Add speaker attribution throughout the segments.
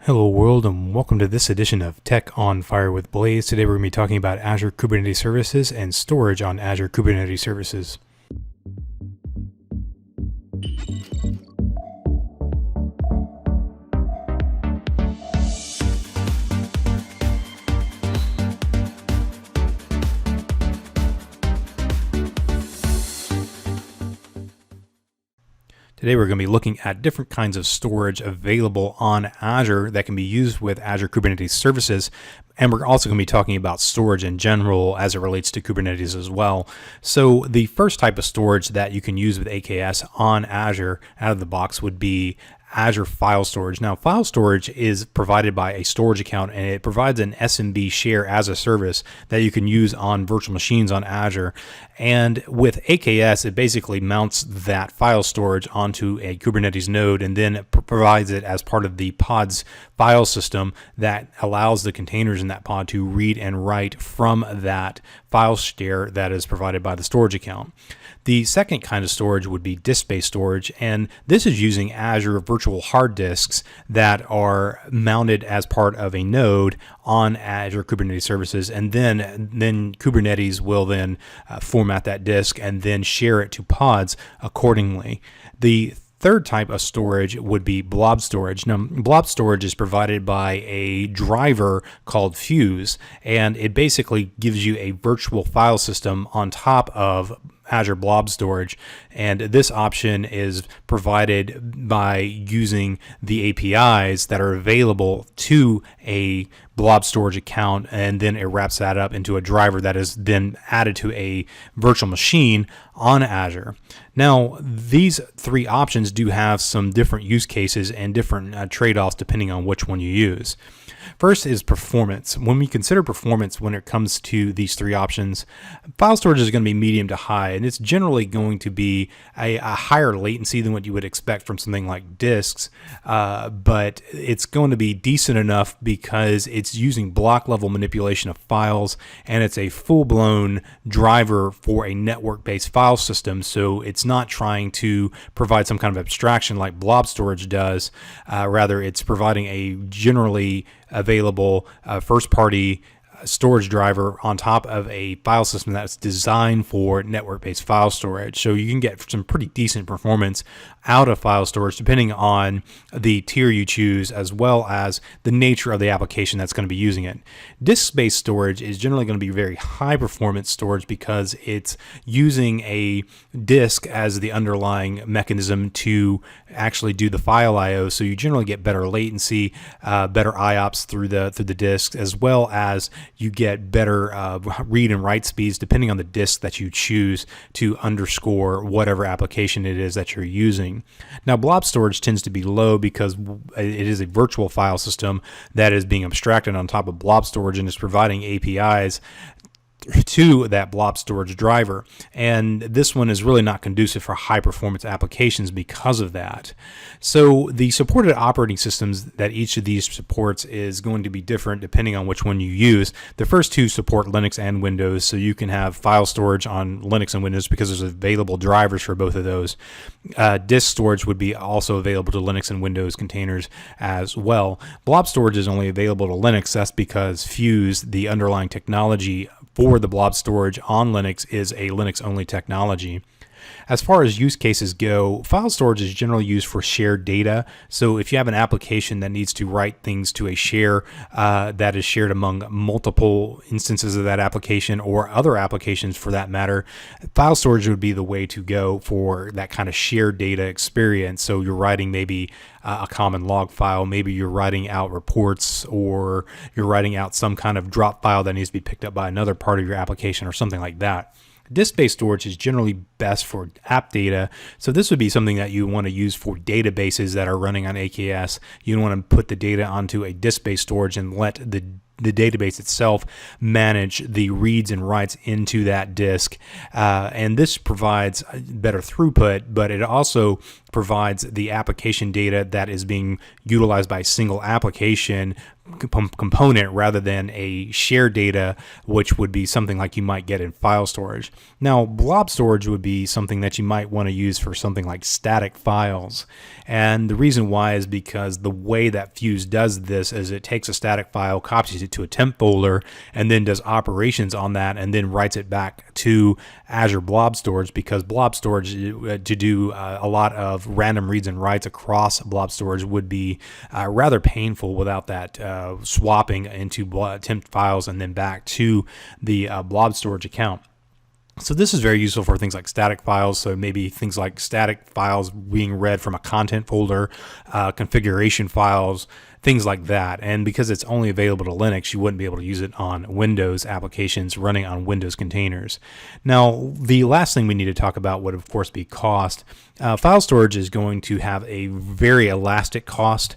Speaker 1: Hello world, and welcome to this edition of Tech on Fire with Blaze. Today we're going to be talking about Azure Kubernetes Services and storage on Azure Kubernetes Services. Today we're going to be looking at different kinds of storage available on Azure that can be used with Azure Kubernetes Services, and we're also going to be talking about storage in general as it relates to Kubernetes as well. So the first type of storage that you can use with AKS on Azure out of the box would be Azure File Storage. Now, file storage is provided by a storage account, and it provides an SMB share as a service that you can use on virtual machines on Azure. And with AKS, it basically mounts that file storage onto a Kubernetes node and then provides it as part of the pod's file system that allows the containers in that pod to read and write from that file share that is provided by the storage account. The second kind of storage would be disk-based storage, and this is using Azure virtual hard disks that are mounted as part of a node on Azure Kubernetes Services, and then Kubernetes will then format that disk and then share it to pods accordingly. The third type of storage would be blob storage. Now, blob storage is provided by a driver called Fuse, and it basically gives you a virtual file system on top of Azure Blob Storage, and this option is provided by using the APIs that are available to a Blob Storage account, and then it wraps that up into a driver that is then added to a virtual machine on Azure. Now, these three options do have some different use cases and different trade-offs depending on which one you use. First is performance. When we consider performance when it comes to these three options, file storage is going to be medium to high, and it's generally going to be a higher latency than what you would expect from something like disks, but it's going to be decent enough because it's using block level manipulation of files, and it's a full-blown driver for a network-based file system, so it's not trying to provide some kind of abstraction like blob storage does. Rather, it's providing a generally available first-party storage driver on top of a file system that's designed for network-based file storage. So you can get some pretty decent performance out of file storage depending on the tier you choose, as well as the nature of the application that's going to be using it. Disk-based storage is generally going to be very high performance storage because it's using a disk as the underlying mechanism to actually do the file I/O. So you generally get better latency, better IOPS through the disk, as well as you get better read and write speeds depending on the disk that you choose to underscore whatever application it is that you're using. Now, blob storage tends to be low because it is a virtual file system that is being abstracted on top of blob storage and is providing APIs to that blob storage driver, and this one is really not conducive for high performance applications because of that. So the supported operating systems that each of these supports is going to be different depending on which one you use. The first two support Linux and Windows, so you can have file storage on Linux and Windows because there's available drivers for both of those. Disk storage would be also available to Linux and Windows containers as well. Blob storage is only available to Linux. That's because Fuse, the underlying technology for the blob storage on Linux, is a Linux-only technology. As far as use cases go, file storage is generally used for shared data. So if you have an application that needs to write things to a share that is shared among multiple instances of that application or other applications for that matter, file storage would be the way to go for that kind of shared data experience. So you're writing maybe a common log file, maybe you're writing out reports, or you're writing out some kind of drop file that needs to be picked up by another part of your application or something like that. Disk-based storage is generally best for app data, so this would be something that you want to use for databases that are running on AKS. You want to put the data onto a disk-based storage and let the database itself manage the reads and writes into that disk, and this provides better throughput, but it also provides the application data that is being utilized by a single application component rather than a shared data, which would be something like you might get in file storage. Now, blob storage would be something that you might want to use for something like static files. And the reason why is because the way that Fuse does this is it takes a static file, copies it to a temp folder, and then does operations on that, and then writes it back to Azure Blob Storage, because blob storage, to do a lot of random reads and writes across blob storage would be rather painful without that swapping into temp files and then back to the blob storage account. So this is very useful for things like static files. So maybe things like static files being read from a content folder, configuration files, things like that. And because it's only available to Linux, you wouldn't be able to use it on Windows applications running on Windows containers. Now, the last thing we need to talk about would, of course, be cost. File storage is going to have a very elastic cost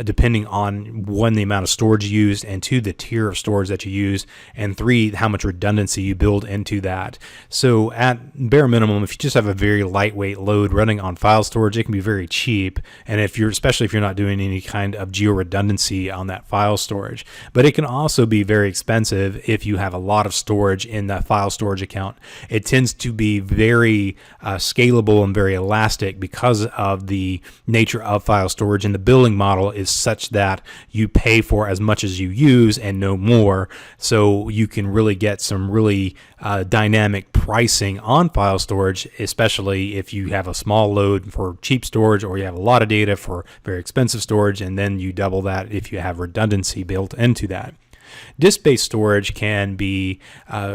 Speaker 1: depending on, one, the amount of storage used, and two, the tier of storage that you use, and three, how much redundancy you build into that. So at bare minimum, if you just have a very lightweight load running on file storage, it can be very cheap, and especially if you're not doing any kind of geo redundancy on that file storage. But it can also be very expensive if you have a lot of storage in that file storage account. It tends to be very scalable and very elastic because of the nature of file storage, and the billing model is such that you pay for as much as you use and no more. So you can really get some really dynamic pricing on file storage, especially if you have a small load for cheap storage, or you have a lot of data for very expensive storage, and then you double that if you have redundancy built into that. Disk-based storage can be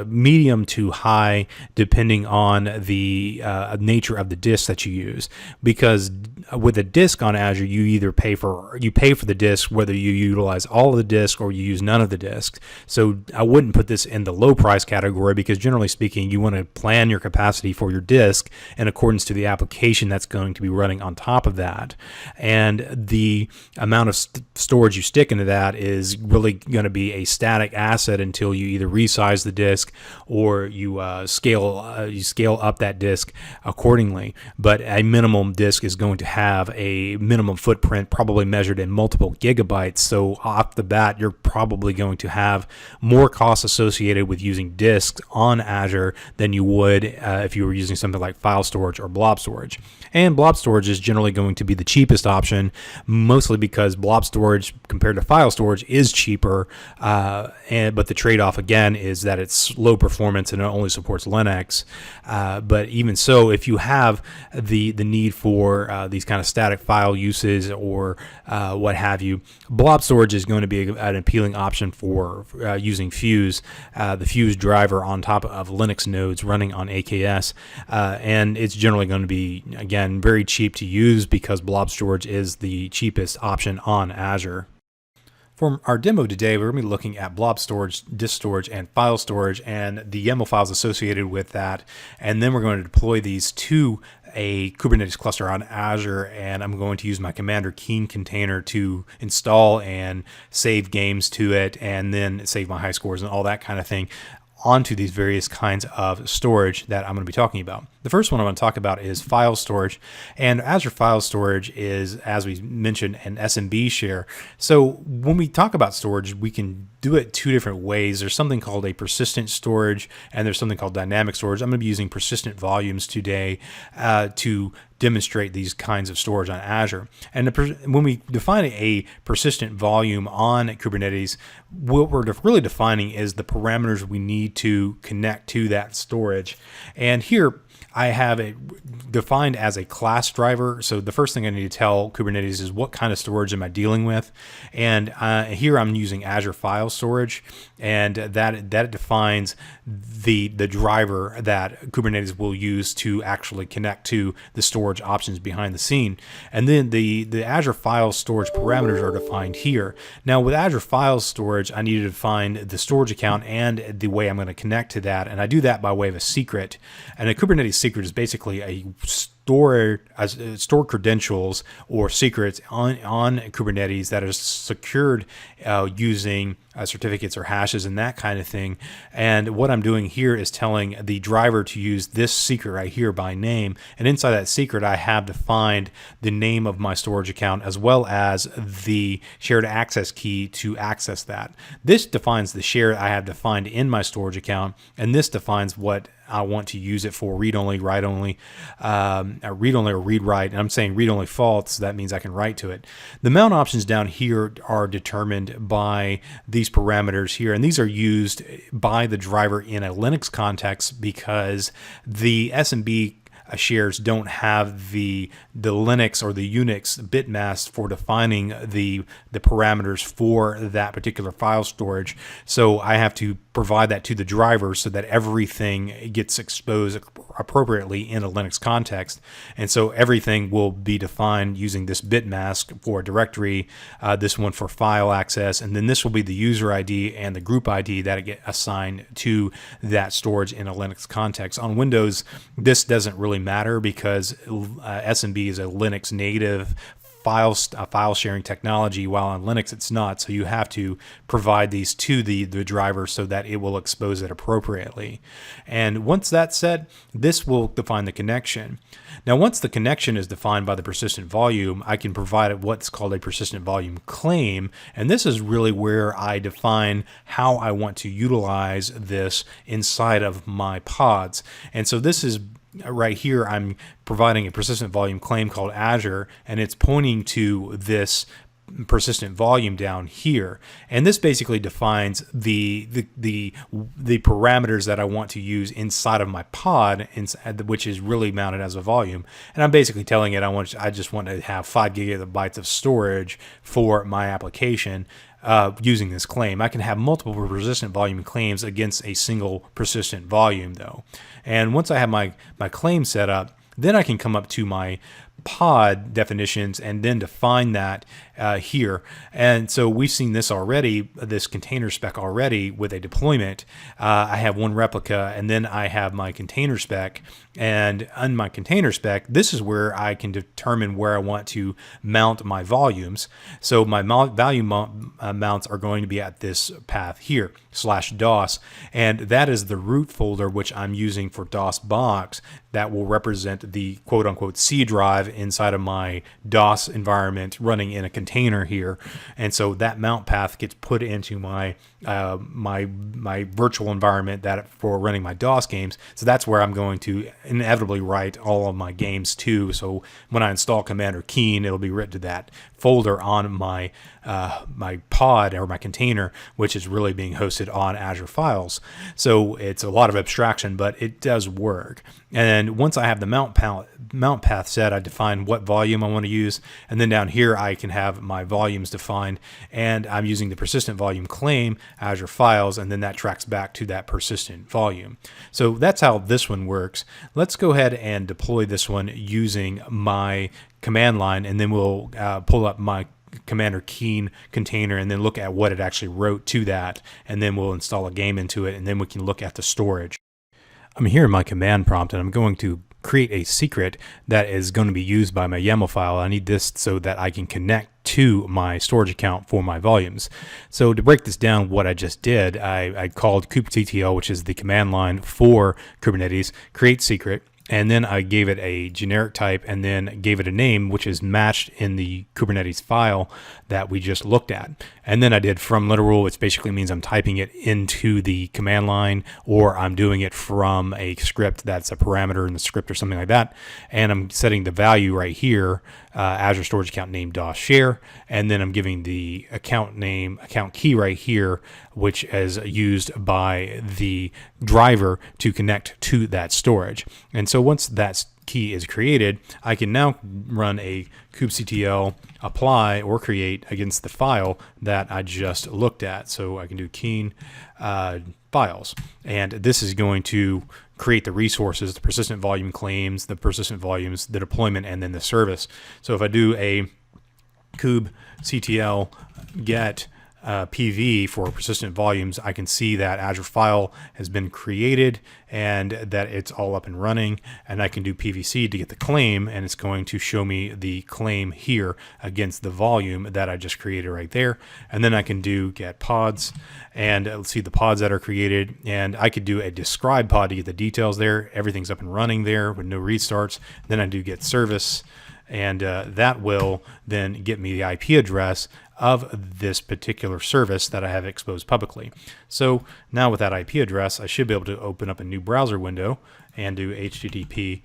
Speaker 1: medium to high depending on the nature of the disk that you use, because with a disk on Azure, you either pay for the disk whether you utilize all of the disk or you use none of the disks. So I wouldn't put this in the low price category, because generally speaking, you want to plan your capacity for your disk in accordance to the application that's going to be running on top of that, and the amount of storage you stick into that is really going to be a static asset until you either resize the disk or you scale up that disk accordingly. But a minimum disk is going to have a minimum footprint, probably measured in multiple gigabytes. So off the bat, you're probably going to have more costs associated with using disks on Azure than you would if you were using something like file storage or blob storage. And blob storage is generally going to be the cheapest option, mostly because blob storage compared to file storage is cheaper, but the trade-off again is that it's low performance and it only supports Linux. But even so, if you have the need for these kind of static file uses or what have you, blob storage is going to be an appealing option for using Fuse, the Fuse driver on top of Linux nodes running on AKS, and it's generally going to be, again, very cheap to use because blob storage is the cheapest option on Azure. For our demo today, we're going to be looking at blob storage, disk storage, and file storage, and the YAML files associated with that. And then we're going to deploy these to a Kubernetes cluster on Azure, and I'm going to use my Commander Keen container to install and save games to it, and then save my high scores and all that kind of thing onto these various kinds of storage that I'm going to be talking about. The first one I'm going to talk about is file storage, and Azure File Storage is, as we mentioned, an SMB share. So when we talk about storage, we can do it two different ways. There's something called a persistent storage, and there's something called dynamic storage. I'm going to be using persistent volumes today to demonstrate these kinds of storage on Azure. And when we define a persistent volume on Kubernetes, what we're really defining is the parameters we need to connect to that storage. And here I have it defined as a class driver. So the first thing I need to tell Kubernetes is what kind of storage am I dealing with. And here I'm using Azure File Storage, and that defines the driver that Kubernetes will use to actually connect to the storage options behind the scene. And then the Azure File Storage parameters are defined here. Now with Azure File Storage, I need to define the storage account and the way I'm going to connect to that. And I do that by way of a secret. And a Kubernetes secret is basically a store credentials or secrets on Kubernetes that is secured using certificates or hashes and that kind of thing. And what I'm doing here is telling the driver to use this secret right here by name. And inside that secret, I have defined the name of my storage account as well as the shared access key to access that. This defines the share I have defined in my storage account, and this defines what I want to use it for: read only, write only, read only or read write. And I'm saying read only false, so that means I can write to it. The mount options down here are determined by these parameters here, and these are used by the driver in a Linux context because the SMB shares don't have the Linux or the Unix bit mask for defining the parameters for that particular file storage. So I have to provide that to the driver so that everything gets exposed appropriately in a Linux context. And so everything will be defined using this bit mask for a directory, this one for file access, and then this will be the user ID and the group ID that get assigned to that storage in a Linux context. On Windows, this doesn't really matter because SMB is a Linux native file sharing technology, while on Linux it's not. So you have to provide these to the driver so that it will expose it appropriately. And once that's said, this will define the connection. Now, once the connection is defined by the persistent volume, I can provide what's called a persistent volume claim. And this is really where I define how I want to utilize this inside of my pods. And so this is right here, I'm providing a persistent volume claim called Azure, and it's pointing to this persistent volume down here. And this basically defines the parameters that I want to use inside of my pod, which is really mounted as a volume. And I'm basically telling it I just want to have 5 gigabytes of storage for my application. Using this claim, I can have multiple persistent volume claims against a single persistent volume, though. And once I have my claim set up, then I can come up to my pod definitions and then define that here. And so we've seen this already, this container spec already with a deployment. I have one replica, and then I have my container spec. And on my container spec, this is where I can determine where I want to mount my volumes. So my volume mounts are going to be at this path here, /DOS. And that is the root folder, which I'm using for DOS box, that will represent the quote unquote C drive inside of my DOS environment running in a container here. And so that mount path gets put into my my virtual environment that for running my DOS games. So that's where I'm going to inevitably write all of my games to. So when I install Commander Keen, it'll be written to that folder on my my pod or my container, which is really being hosted on Azure Files. So it's a lot of abstraction, but it does work. And once I have the mount path set, I define what volume I want to use. And then down here, I can have my volumes defined. And I'm using the persistent volume claim, Azure Files, and then that tracks back to that persistent volume. So that's how this one works. Let's go ahead and deploy this one using my command line, and then we'll pull up my Commander Keen container and then look at what it actually wrote to that, and then we'll install a game into it, and then we can look at the storage. I'm here in my command prompt, and I'm going to create a secret that is going to be used by my YAML file. I need this so that I can connect to my storage account for my volumes. So to break this down, what I just did, I called kubectl, which is the command line for Kubernetes, create secret. And then I gave it a generic type and then gave it a name, which is matched in the Kubernetes file that we just looked at. And then I did from literal, which basically means I'm typing it into the command line, or I'm doing it from a script that's a parameter in the script or something like that. And I'm setting the value right here, Azure Storage Account Name DOS Share. And then I'm giving the account name, account key right here, which is used by the driver to connect to that storage. And so once that key is created, I can now run a kubectl apply or create against the file that I just looked at. So I can do keen files, and this is going to create the resources, the persistent volume claims, the persistent volumes, the deployment, and then the service. So if I do a kubectl get PV for persistent volumes, I can see that Azure file has been created and that it's all up and running, and I can do PVC to get the claim, and it's going to show me the claim here against the volume that I just created right there. And then I can do get pods, and let's see the pods that are created, and I could do a describe pod to get the details there. Everything's up and running there with no restarts. Then I do get service, and that will then get me the IP address of this particular service that I have exposed publicly. So now with that IP address, I should be able to open up a new browser window and do HTTP :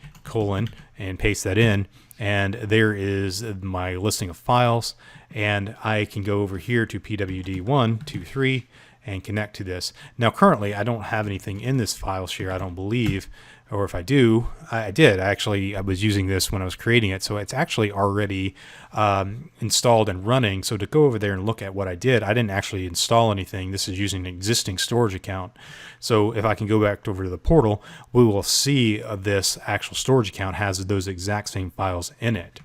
Speaker 1: and paste that in. And there is my listing of files. And I can go over here to pwd123 and connect to this. Now currently I don't have anything in this file share, I don't believe, or if I do, I did. I was using this when I was creating it, so it's actually already installed and running. So to go over there and look at what I did, I didn't actually install anything. This is using an existing storage account. So if I can go back over to the portal, we will see this actual storage account has those exact same files in it.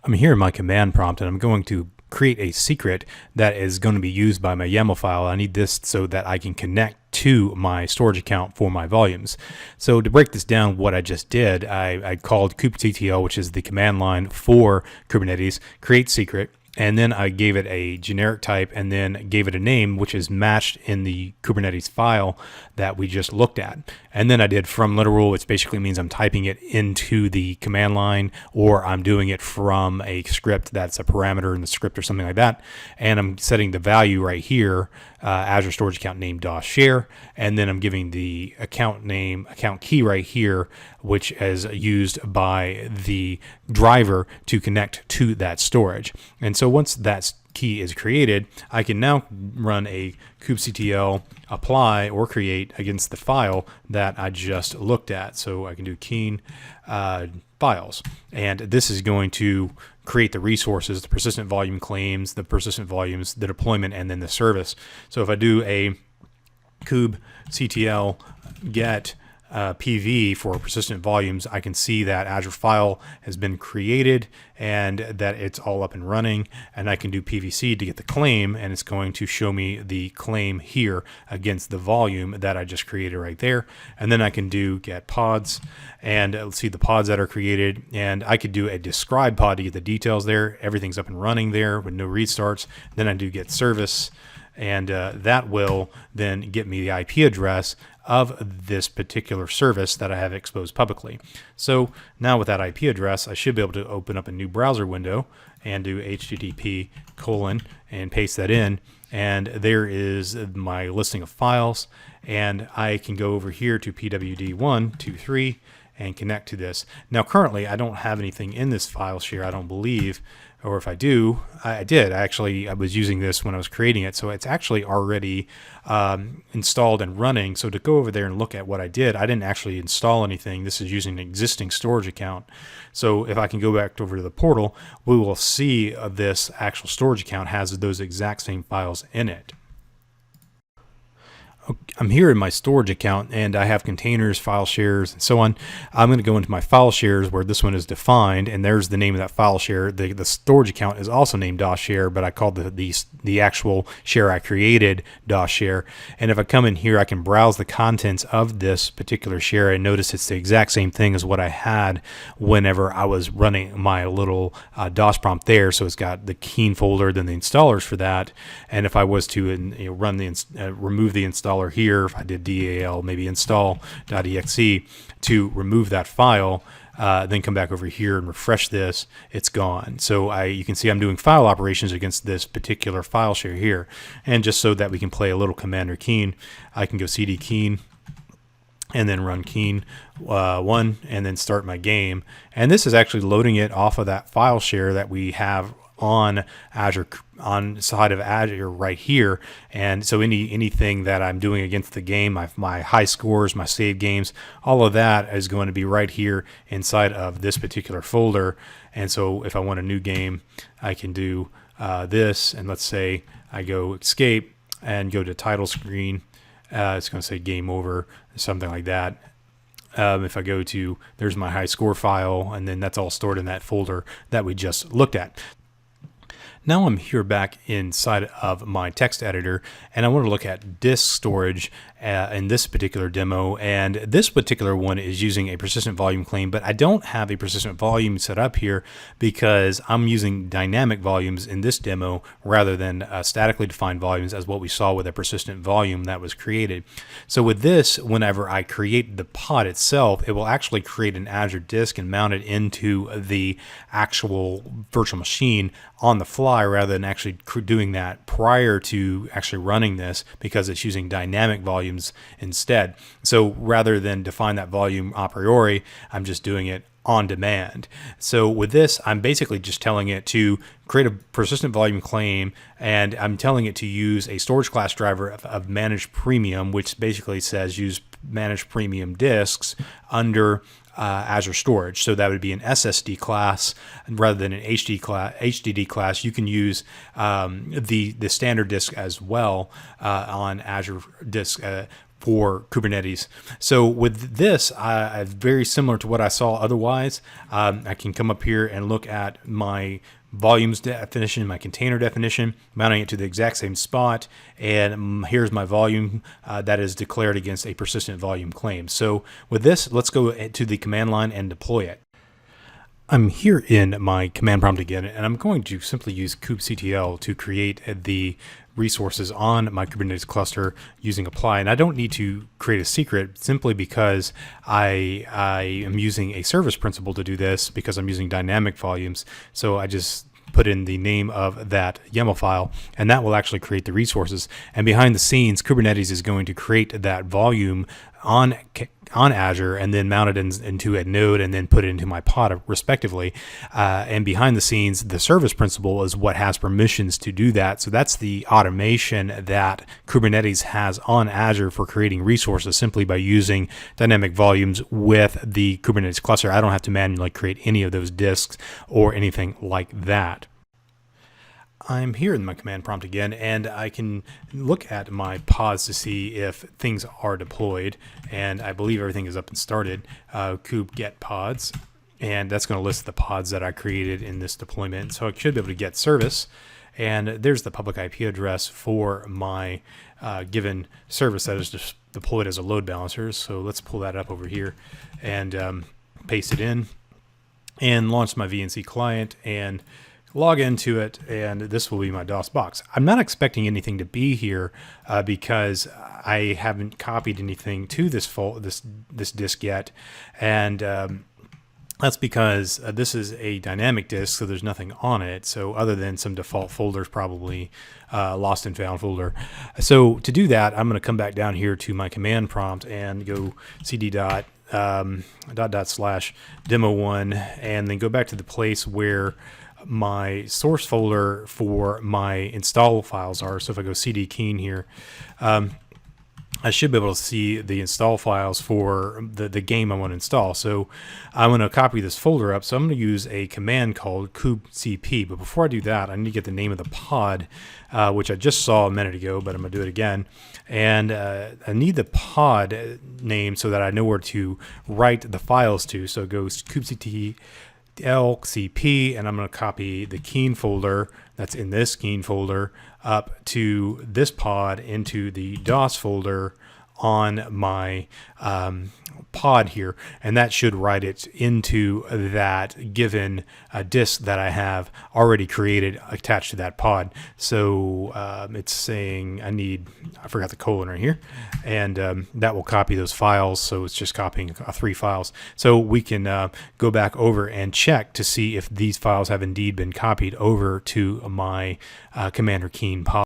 Speaker 1: I'm here in my command prompt, and I'm going to create a secret that is going to be used by my YAML file. I need this so that I can connect to my storage account for my volumes. So to break this down, what I just did, I called kubectl, which is the command line for Kubernetes, create secret, and then I gave it a generic type and then gave it a name which is matched in the Kubernetes file that we just looked at. And then I did from literal, which basically means I'm typing it into the command line, or I'm doing it from a script that's a parameter in the script or something like that. And I'm setting the value right here, Azure Storage Account name .share, and then I'm giving the account name, account key right here, which is used by the driver to connect to that storage. And so once that key is created, I can now run a kubectl apply or create against the file that I just looked at. So I can do keen files, and this is going to create the resources, the persistent volume claims, the persistent volumes, the deployment, and then the service. So if I do a kubectl get PV for persistent volumes, I can see that Azure file has been created and that it's all up and running, and I can do PVC to get the claim, and it's going to show me the claim here against the volume that I just created right there. And then I can do get pods, and let's see the pods that are created, and I could do a describe pod to get the details there. Everything's up and running there with no restarts. Then I do get service, and that will then get me the IP address of this particular service that I have exposed publicly. So now with that IP address, I should be able to open up a new browser window and do HTTP : and paste that in. And there is my listing of files, and I can go over here to pwd123 and connect to this. Now currently I don't have anything in this file share, I don't believe, or if I do, I did. I was using this when I was creating it, so it's actually already installed and running. So to go over there and look at what I did, I didn't actually install anything. This is using an existing storage account. So if I can go back over to the portal, we will see this actual storage account has those exact same files in it. I'm here in my storage account, and I have containers, file shares, and so on. I'm going to go into my file shares where this one is defined, and there's the name of that file share. The storage account is also named .share, but I called the actual share I created .share. And if I come in here, I can browse the contents of this particular share, and notice it's the exact same thing as what I had whenever I was running my little DOS prompt there. So it's got the keen folder, then the installers for that. And if I was to run remove the installer here, if I did DAL, maybe install.exe to remove that file, then come back over here and refresh this, it's gone. So you can see I'm doing file operations against this particular file share here. And just so that we can play a little command or keen, I can go cd keen and then run keen 1 and then start my game. And this is actually loading it off of that file share that we have on Azure, on side of Azure right here. And so anything that I'm doing against the game, my high scores, my save games, all of that is going to be right here inside of this particular folder. And so if I want a new game, I can do this, and let's say I go escape and go to title screen. It's going to say game over, something like that. If I go to, there's my high score file, and then that's all stored in that folder that we just looked at. Now I'm here back inside of my text editor, and I want to look at disk storage in this particular demo. And this particular one is using a persistent volume claim, but I don't have a persistent volume set up here because I'm using dynamic volumes in this demo rather than statically defined volumes as what we saw with a persistent volume that was created. So with this, whenever I create the pod itself, it will actually create an Azure disk and mount it into the actual virtual machine on the fly rather than actually doing that prior to actually running this, because it's using dynamic volumes instead. So rather than define that volume a priori, I'm just doing it on demand. So with this, I'm basically just telling it to create a persistent volume claim, and I'm telling it to use a storage class driver of Managed Premium, which basically says use Managed Premium disks under Azure Storage. So that would be an SSD class rather than an HDD class. You can use the standard disk as well on Azure Disk for Kubernetes. So with this, very similar to what I saw otherwise, I can come up here and look at my volumes definition, my container definition, mounting it to the exact same spot, and here's my volume that is declared against a persistent volume claim. So with this, let's go to the command line and deploy it. I'm here in my command prompt again, and I'm going to simply use kubectl to create the resources on my Kubernetes cluster using apply. And I don't need to create a secret simply because I am using a service principal to do this, because I'm using dynamic volumes. So I just put in the name of that YAML file, and that will actually create the resources. And behind the scenes, Kubernetes is going to create that volume on Azure and then mount it into a node and then put it into my pod respectively. And behind the scenes, the service principal is what has permissions to do that. So that's the automation that Kubernetes has on Azure for creating resources simply by using dynamic volumes with the Kubernetes cluster. I don't have to manually create any of those disks or anything like that. I'm here in my command prompt again, and I can look at my pods to see if things are deployed, and I believe everything is up and started. Kube get pods, and that's going to list the pods that I created in this deployment. So I should be able to get service, and there's the public IP address for my given service that is just deployed as a load balancer. So let's pull that up over here and paste it in and launch my VNC client and log into it, and this will be my DOS box. I'm not expecting anything to be here because I haven't copied anything to this disk yet, and that's because this is a dynamic disk, so there's nothing on it. So other than some default folders, probably lost and found folder. So to do that, I'm going to come back down here to my command prompt and go cd dot slash demo1, and then go back to the place where my source folder for my install files are. So if I go cd keen here, I should be able to see the install files for the game I want to install. So I'm going to copy this folder up. So I'm going to use a command called kubecp. But before I do that, I need to get the name of the pod, which I just saw a minute ago, but I'm going to do it again. And I need the pod name so that I know where to write the files to. So it goes kubectl LCP, and I'm going to copy the keen folder that's in this keen folder up to this pod into the DOS folder on my pod here, and that should write it into that given disk that I have already created attached to that pod. So it's saying I forgot the colon right here, and that will copy those files. So it's just copying 3 files. So we can go back over and check to see if these files have indeed been copied over to my Commander Keen pod.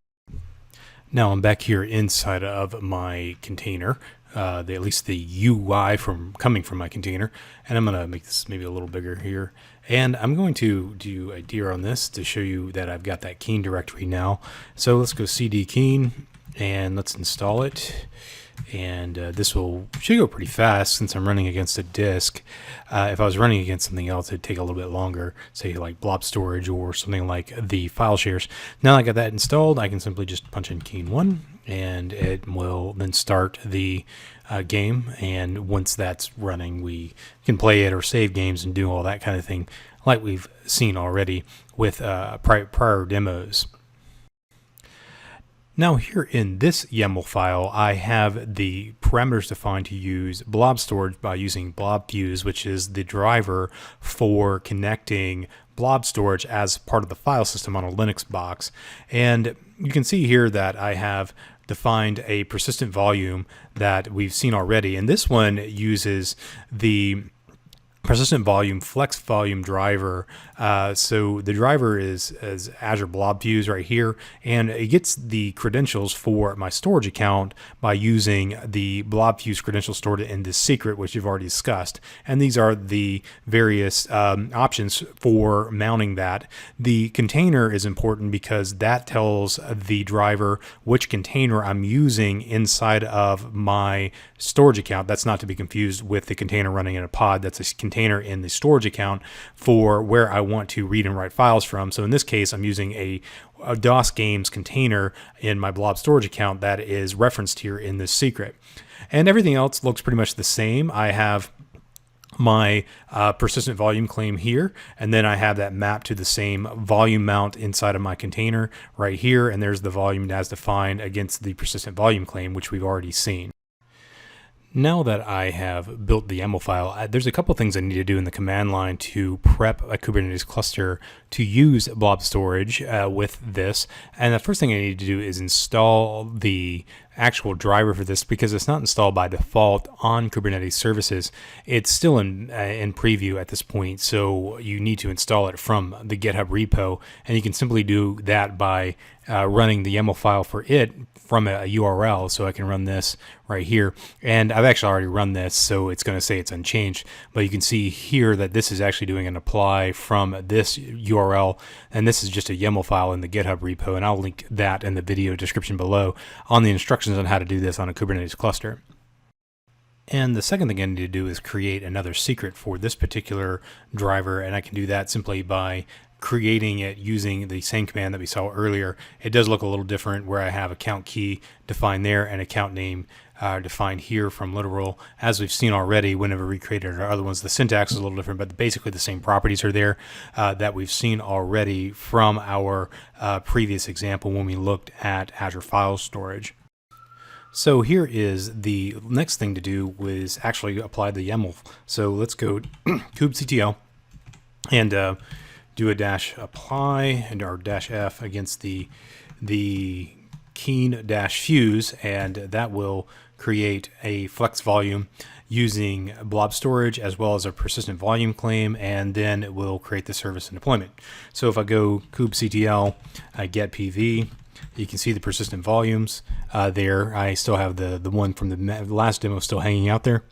Speaker 1: Now I'm back here inside of my container, at least the UI coming from my container, and I'm going to make this maybe a little bigger here. And I'm going to do a dir on this to show you that I've got that keen directory now. So let's go cd keen and let's install it. And this should go pretty fast since I'm running against a disk. If I was running against something else, it'd take a little bit longer, say like Blob Storage or something like the file shares. Now I got that installed, I can simply just punch in keen1, and it will then start the game. And once that's running, we can play it or save games and do all that kind of thing like we've seen already with prior demos. Now here in this YAML file, I have the parameters defined to use blob storage by using blob fuse, which is the driver for connecting blob storage as part of the file system on a Linux box. And you can see here that I have defined a persistent volume that we've seen already. And this one uses the persistent volume flex volume driver. So the driver is Azure Blob Fuse right here, and it gets the credentials for my storage account by using the Blob Fuse credentials stored in this secret, which you've already discussed. And these are the various options for mounting that. The container is important because that tells the driver which container I'm using inside of my storage account. That's not to be confused with the container running in a pod. That's a container in the storage account for where I want to read and write files from. So in this case, I'm using a DOS games container in my blob storage account that is referenced here in this secret. And everything else looks pretty much the same. I have my persistent volume claim here, and then I have that map to the same volume mount inside of my container right here, and there's the volume as defined against the persistent volume claim, which we've already seen. Now that I have built the YAML file, there's a couple things I need to do in the command line to prep a Kubernetes cluster to use blob storage with this. And the first thing I need to do is install the actual driver for this, because it's not installed by default on Kubernetes services. It's still in preview at this point, so you need to install it from the GitHub repo, and you can simply do that by running the YAML file for it from a URL. So I can run this right here, and I've actually already run this, so it's going to say it's unchanged, but you can see here that this is actually doing an apply from this URL, and this is just a YAML file in the GitHub repo, and I'll link that in the video description below on the instructions on how to do this on a Kubernetes cluster. And the second thing I need to do is create another secret for this particular driver, and I can do that simply by creating it using the same command that we saw earlier. It does look a little different where I have account key defined there and account name defined here from literal. As we've seen already whenever we created our other ones, the syntax is a little different, but basically the same properties are there that we've seen already from our previous example when we looked at Azure File Storage. So here is the next thing to do was actually apply the YAML. So let's go kubectl and do a -apply and our -f against the keen -fuse, and that will create a flex volume using blob storage as well as a persistent volume claim, and then it will create the service and deployment. So if I go kubectl get pv, you can see the persistent volumes there. I still have the one from the last demo still hanging out there,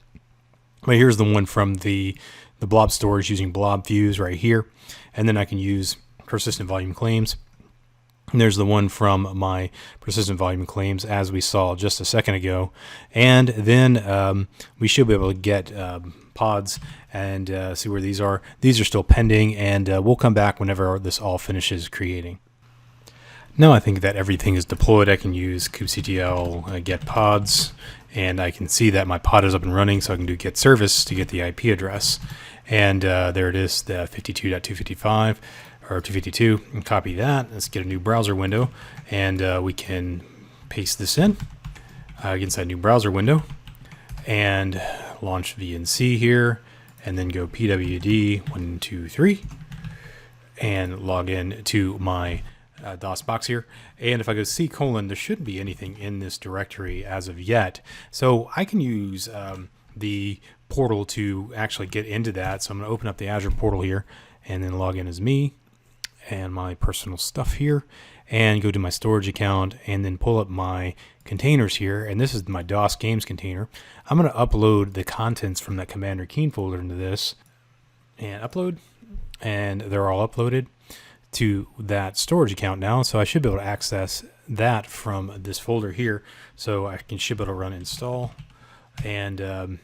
Speaker 1: but here's the one from the blob storage using blob fuse right here, and then I can use persistent volume claims. And there's the one from my persistent volume claims as we saw just a second ago, and then we should be able to get pods and see where these are. These are still pending, and we'll come back whenever this all finishes creating. Now I think that everything is deployed. I can use kubectl get pods, and I can see that my pod is up and running, so I can do get service to get the IP address. And there it is, the 52.255 or 252, and copy that. Let's get a new browser window, and we can paste this in against that new browser window and launch VNC here, and then go pwd 123 and log in to my DOS box here. And if I go C:, there shouldn't be anything in this directory as of yet. So I can use the portal to actually get into that. So I'm going to open up the Azure portal here and then log in as me and my personal stuff here, and go to my storage account and then pull up my containers here. And this is my DOS games container. I'm going to upload the contents from that Commander Keen folder into this and upload, and they're all uploaded to that storage account now. So I should be able to access that from this folder here. So I should be able to run install, and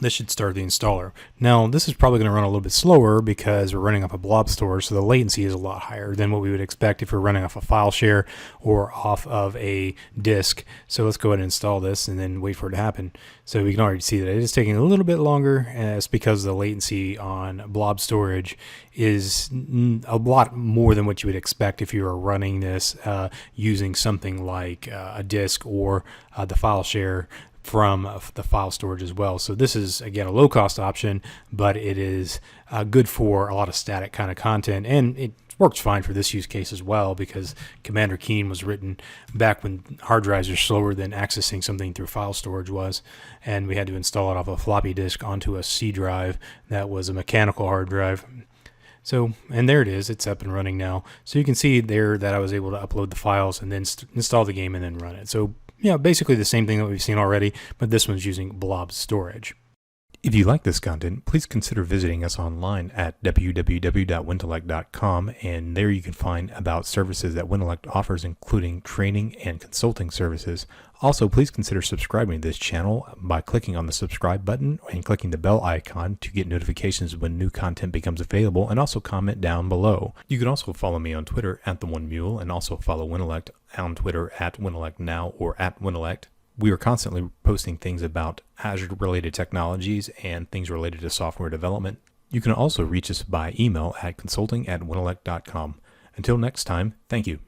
Speaker 1: this should start the installer. Now, this is probably going to run a little bit slower because we're running off a blob storage, so the latency is a lot higher than what we would expect if we're running off a file share or off of a disk. So let's go ahead and install this and then wait for it to happen. So we can already see that it is taking a little bit longer, and it's because the latency on blob storage is a lot more than what you would expect if you were running this using something like a disk or the file share from the file storage as well. So this is, again, a low cost option, but it is good for a lot of static kind of content, and it works fine for this use case as well, because Commander Keen was written back when hard drives are slower than accessing something through file storage was, and we had to install it off a floppy disk onto a C drive that was a mechanical hard drive. So, and there it is, it's up and running now. So you can see there that I was able to upload the files and then install the game and then run it. So yeah, basically the same thing that we've seen already, but this one's using blob storage. If you like this content, please consider visiting us online at www.wintellect.com, and there you can find about services that Wintellect offers, including training and consulting services. Also, please consider subscribing to this channel by clicking on the subscribe button and clicking the bell icon to get notifications when new content becomes available, and also comment down below. You can also follow me on Twitter at @TheOneMule, and also follow Wintellect on Twitter at WintellectNow or at Wintellect. We are constantly posting things about Azure-related technologies and things related to software development. You can also reach us by email at consulting@wintellect.com. Until next time, thank you.